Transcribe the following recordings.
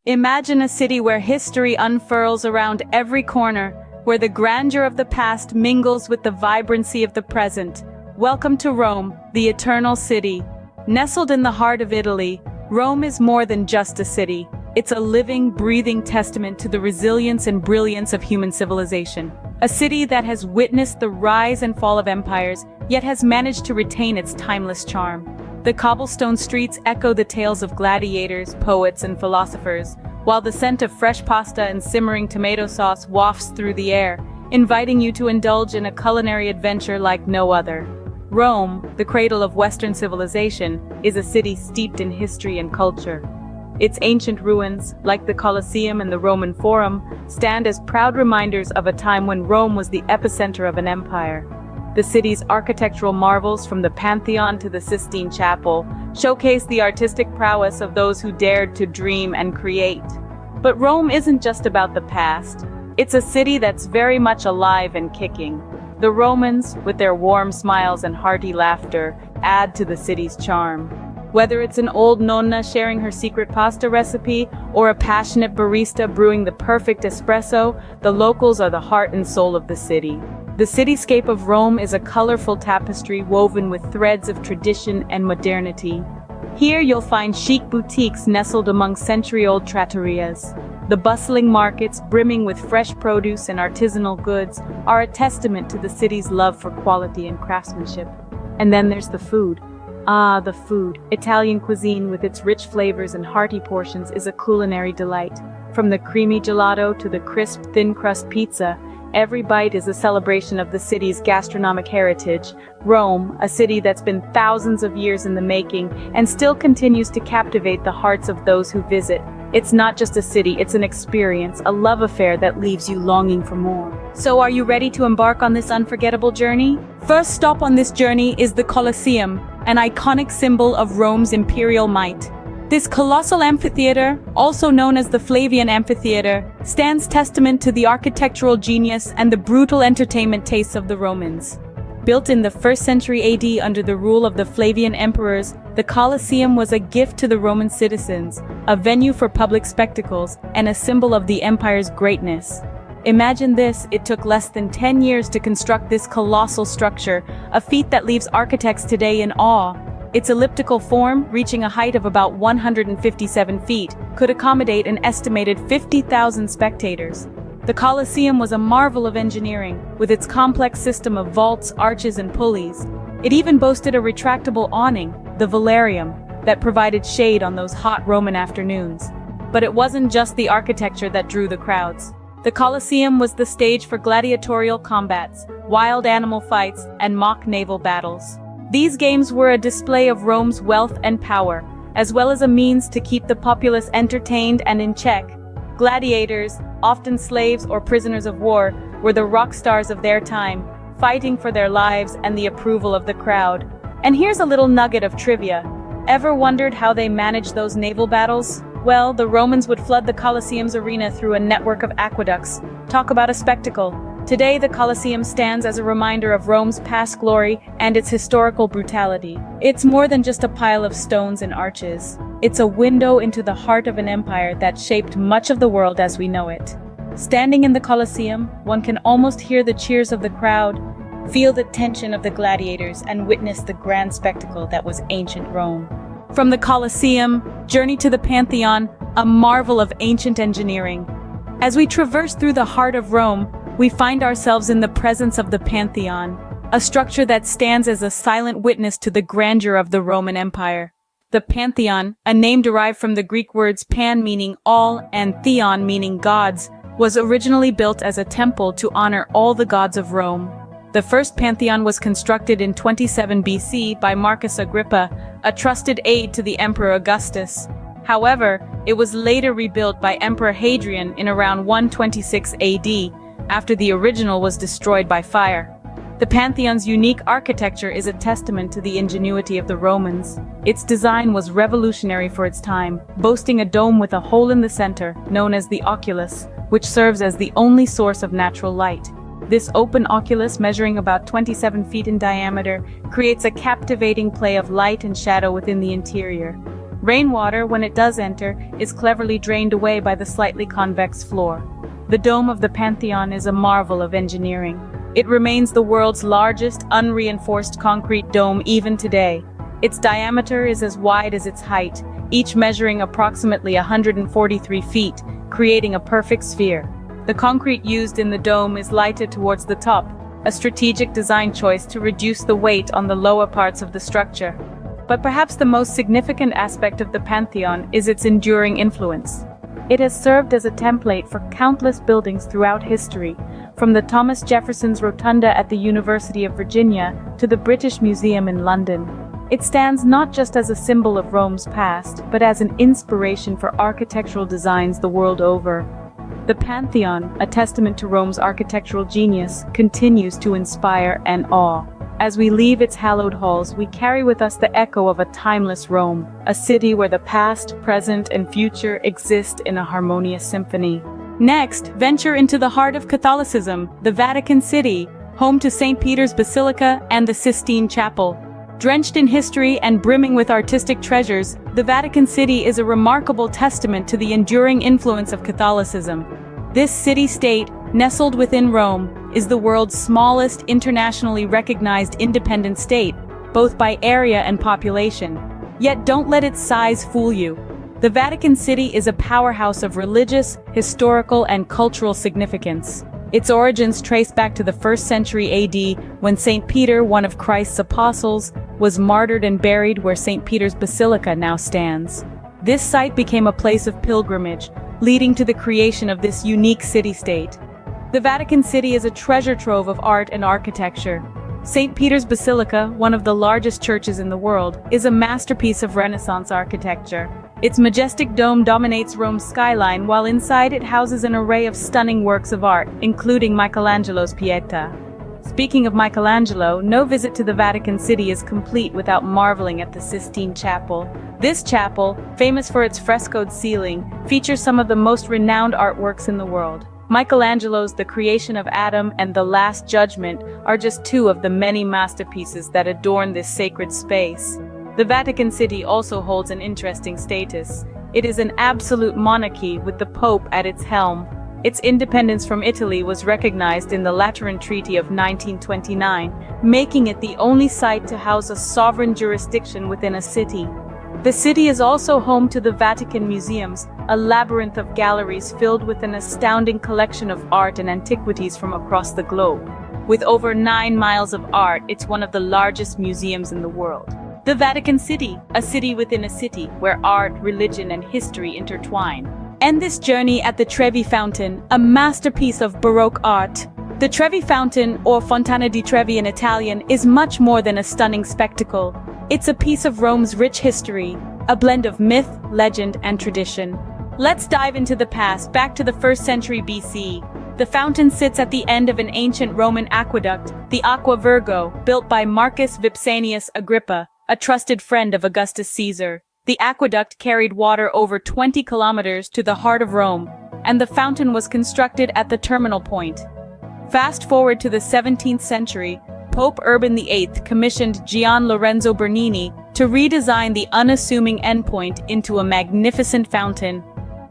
Imagine a city where history unfurls around every corner, where the grandeur of the past mingles with the vibrancy of the present. Welcome to Rome, the eternal city. Nestled in the heart of Italy, Rome is more than just a city. It's a living, breathing testament to the resilience and brilliance of human civilization. A city that has witnessed the rise and fall of empires, yet has managed to retain its timeless charm. The cobblestone streets echo the tales of gladiators, poets, and philosophers, while the scent of fresh pasta and simmering tomato sauce wafts through the air, inviting you to indulge in a culinary adventure like no other. Rome, the cradle of Western civilization, is a city steeped in history and culture. Its ancient ruins, like the Colosseum and the Roman Forum, stand as proud reminders of a time when Rome was the epicenter of an empire. The city's architectural marvels, from the Pantheon to the Sistine Chapel, showcase the artistic prowess of those who dared to dream and create. But Rome isn't just about the past. It's a city that's very much alive and kicking. The Romans, with their warm smiles and hearty laughter, add to the city's charm. Whether it's an old nonna sharing her secret pasta recipe, or a passionate barista brewing the perfect espresso, the locals are the heart and soul of the city. The cityscape of Rome is a colorful tapestry woven with threads of tradition and modernity. Here you'll find chic boutiques nestled among century-old trattorias. The bustling markets, brimming with fresh produce and artisanal goods, are a testament to the city's love for quality and craftsmanship. And then there's the food. Ah, the food. Italian cuisine, with its rich flavors and hearty portions, is a culinary delight. From the creamy gelato to the crisp, thin-crust pizza, every bite is a celebration of the city's gastronomic heritage. Rome, a city that's been thousands of years in the making and still continues to captivate the hearts of those who visit. It's not just a city, it's an experience, a love affair that leaves you longing for more. So are you ready to embark on this unforgettable journey? First stop on this journey is the Colosseum, an iconic symbol of Rome's imperial might. This colossal amphitheater, also known as the Flavian Amphitheater, stands testament to the architectural genius and the brutal entertainment tastes of the Romans. Built in the 1st century AD under the rule of the Flavian emperors, the Colosseum was a gift to the Roman citizens, a venue for public spectacles, and a symbol of the empire's greatness. Imagine this, it took less than 10 years to construct this colossal structure, a feat that leaves architects today in awe. Its elliptical form, reaching a height of about 157 feet, could accommodate an estimated 50,000 spectators. The Colosseum was a marvel of engineering, with its complex system of vaults, arches, and pulleys. It even boasted a retractable awning, the velarium, that provided shade on those hot Roman afternoons. But it wasn't just the architecture that drew the crowds. The Colosseum was the stage for gladiatorial combats, wild animal fights, and mock naval battles. These games were a display of Rome's wealth and power, as well as a means to keep the populace entertained and in check. Gladiators, often slaves or prisoners of war, were the rock stars of their time, fighting for their lives and the approval of the crowd. And here's a little nugget of trivia. Ever wondered how they managed those naval battles? Well, the Romans would flood the Colosseum's arena through a network of aqueducts. Talk about a spectacle. Today, the Colosseum stands as a reminder of Rome's past glory and its historical brutality. It's more than just a pile of stones and arches. It's a window into the heart of an empire that shaped much of the world as we know it. Standing in the Colosseum, one can almost hear the cheers of the crowd, feel the tension of the gladiators, and witness the grand spectacle that was ancient Rome. From the Colosseum, journey to the Pantheon, a marvel of ancient engineering. As we traverse through the heart of Rome, we find ourselves in the presence of the Pantheon, a structure that stands as a silent witness to the grandeur of the Roman Empire. The Pantheon, a name derived from the Greek words pan meaning all and theon meaning gods, was originally built as a temple to honor all the gods of Rome. The first Pantheon was constructed in 27 BC by Marcus Agrippa, a trusted aide to the Emperor Augustus. However, it was later rebuilt by Emperor Hadrian in around 126 AD, after the original was destroyed by fire. The Pantheon's unique architecture is a testament to the ingenuity of the Romans. Its design was revolutionary for its time, boasting a dome with a hole in the center, known as the oculus, which serves as the only source of natural light. This open oculus, measuring about 27 feet in diameter, creates a captivating play of light and shadow within the interior. Rainwater, when it does enter, is cleverly drained away by the slightly convex floor. The dome of the Pantheon is a marvel of engineering. It remains the world's largest unreinforced concrete dome even today. Its diameter is as wide as its height, each measuring approximately 143 feet, creating a perfect sphere. The concrete used in the dome is lighted towards the top, a strategic design choice to reduce the weight on the lower parts of the structure. But perhaps the most significant aspect of the Pantheon is its enduring influence. It has served as a template for countless buildings throughout history, from the Thomas Jefferson's Rotunda at the University of Virginia to the British Museum in London. It stands not just as a symbol of Rome's past, but as an inspiration for architectural designs the world over. The Pantheon, a testament to Rome's architectural genius, continues to inspire and awe. As we leave its hallowed halls, we carry with us the echo of a timeless Rome, a city where the past, present, and future exist in a harmonious symphony. Next, venture into the heart of Catholicism, the Vatican City, home to St. Peter's Basilica and the Sistine Chapel. Drenched in history and brimming with artistic treasures, the Vatican City is a remarkable testament to the enduring influence of Catholicism. This city-state, nestled within Rome, is the world's smallest internationally recognized independent state, both by area and population. Yet don't let its size fool you. The Vatican City is a powerhouse of religious, historical, and cultural significance. Its origins trace back to the 1st century AD, when St. Peter, one of Christ's apostles, was martyred and buried where St. Peter's Basilica now stands. This site became a place of pilgrimage, leading to the creation of this unique city-state. The Vatican City is a treasure trove of art and architecture. St. Peter's Basilica, one of the largest churches in the world, is a masterpiece of Renaissance architecture. Its majestic dome dominates Rome's skyline, while inside it houses an array of stunning works of art, including Michelangelo's Pieta. Speaking of Michelangelo, no visit to the Vatican City is complete without marveling at the Sistine Chapel. This chapel, famous for its frescoed ceiling, features some of the most renowned artworks in the world. Michelangelo's The Creation of Adam and The Last Judgment are just two of the many masterpieces that adorn this sacred space. The Vatican City also holds an interesting status. It is an absolute monarchy with the Pope at its helm. Its independence from Italy was recognized in the Lateran Treaty of 1929, making it the only site to house a sovereign jurisdiction within a city. The city is also home to the Vatican Museums, a labyrinth of galleries filled with an astounding collection of art and antiquities from across the globe. With over 9 miles of art, it's one of the largest museums in the world. The Vatican City, a city within a city, where art, religion, and history intertwine. End this journey at the Trevi Fountain, a masterpiece of Baroque art. The Trevi Fountain, or Fontana di Trevi in Italian, is much more than a stunning spectacle. It's a piece of Rome's rich history, a blend of myth, legend, and tradition. Let's dive into the past, back to the 1st century BC. The fountain sits at the end of an ancient Roman aqueduct, the Aqua Virgo, built by Marcus Vipsanius Agrippa, a trusted friend of Augustus Caesar. The aqueduct carried water over 20 kilometers to the heart of Rome, and the fountain was constructed at the terminal point. Fast forward to the 17th century, Pope Urban VIII commissioned Gian Lorenzo Bernini to redesign the unassuming endpoint into a magnificent fountain.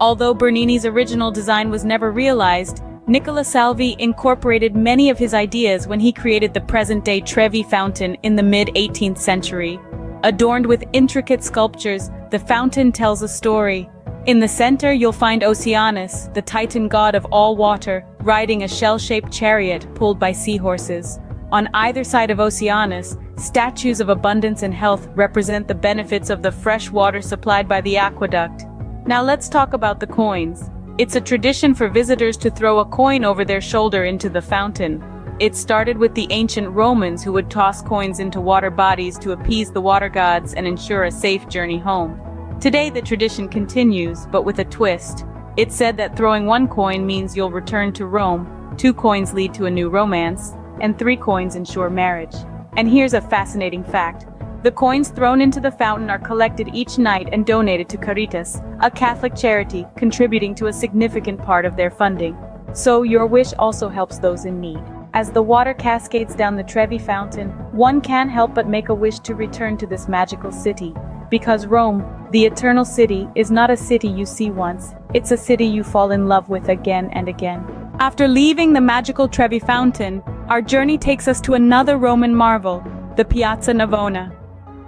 Although Bernini's original design was never realized, Nicola Salvi incorporated many of his ideas when he created the present-day Trevi Fountain in the mid-18th century. Adorned with intricate sculptures, the fountain tells a story. In the center, you'll find Oceanus, the Titan god of all water, riding a shell-shaped chariot pulled by seahorses. On either side of Oceanus, statues of abundance and health represent the benefits of the fresh water supplied by the aqueduct. Now let's talk about the coins. It's a tradition for visitors to throw a coin over their shoulder into the fountain. It started with the ancient Romans, who would toss coins into water bodies to appease the water gods and ensure a safe journey home. Today the tradition continues, but with a twist. It's said that throwing 1 coin means you'll return to Rome, 2 coins lead to a new romance, and 3 coins ensure marriage. And here's a fascinating fact. The coins thrown into the fountain are collected each night and donated to Caritas, a Catholic charity, contributing to a significant part of their funding. So your wish also helps those in need. As the water cascades down the Trevi Fountain, one can't help but make a wish to return to this magical city. Because Rome, The Eternal City is not a city you see once, it's a city you fall in love with again and again. After leaving the magical Trevi Fountain, our journey takes us to another Roman marvel, the Piazza Navona.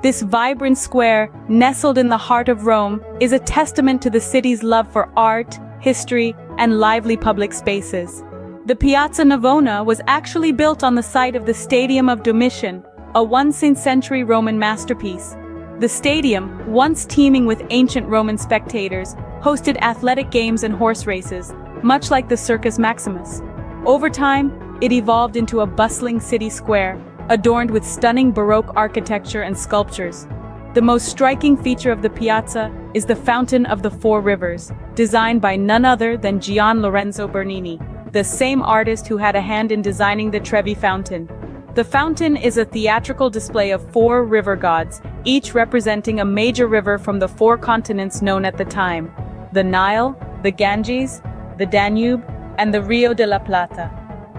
This vibrant square, nestled in the heart of Rome, is a testament to the city's love for art, history, and lively public spaces. The Piazza Navona was actually built on the site of the Stadium of Domitian, a 16th century Roman masterpiece. The stadium, once teeming with ancient Roman spectators, hosted athletic games and horse races, much like the Circus Maximus. Over time, it evolved into a bustling city square, adorned with stunning Baroque architecture and sculptures. The most striking feature of the piazza is the Fountain of the Four Rivers, designed by none other than Gian Lorenzo Bernini, the same artist who had a hand in designing the Trevi Fountain. The fountain is a theatrical display of four river gods, each representing a major river from the four continents known at the time: the Nile, the Ganges, the Danube, and the Rio de la Plata.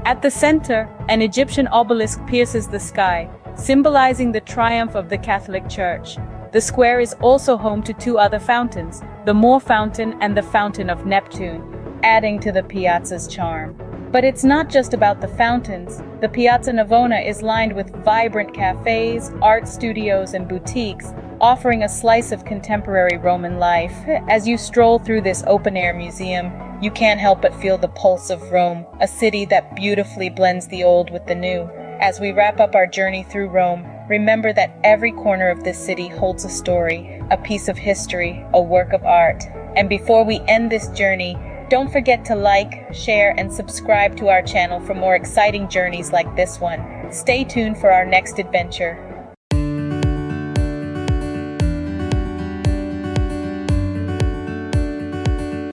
At the center, an Egyptian obelisk pierces the sky, symbolizing the triumph of the Catholic Church. The square is also home to two other fountains, the Moor Fountain and the Fountain of Neptune, adding to the piazza's charm. But it's not just about the fountains. The Piazza Navona is lined with vibrant cafes, art studios, and boutiques, offering a slice of contemporary Roman life. As you stroll through this open-air museum, you can't help but feel the pulse of Rome, a city that beautifully blends the old with the new. As we wrap up our journey through Rome, remember that every corner of this city holds a story, a piece of history, a work of art. And before we end this journey, don't forget to like, share, and subscribe to our channel for more exciting journeys like this one. Stay tuned for our next adventure.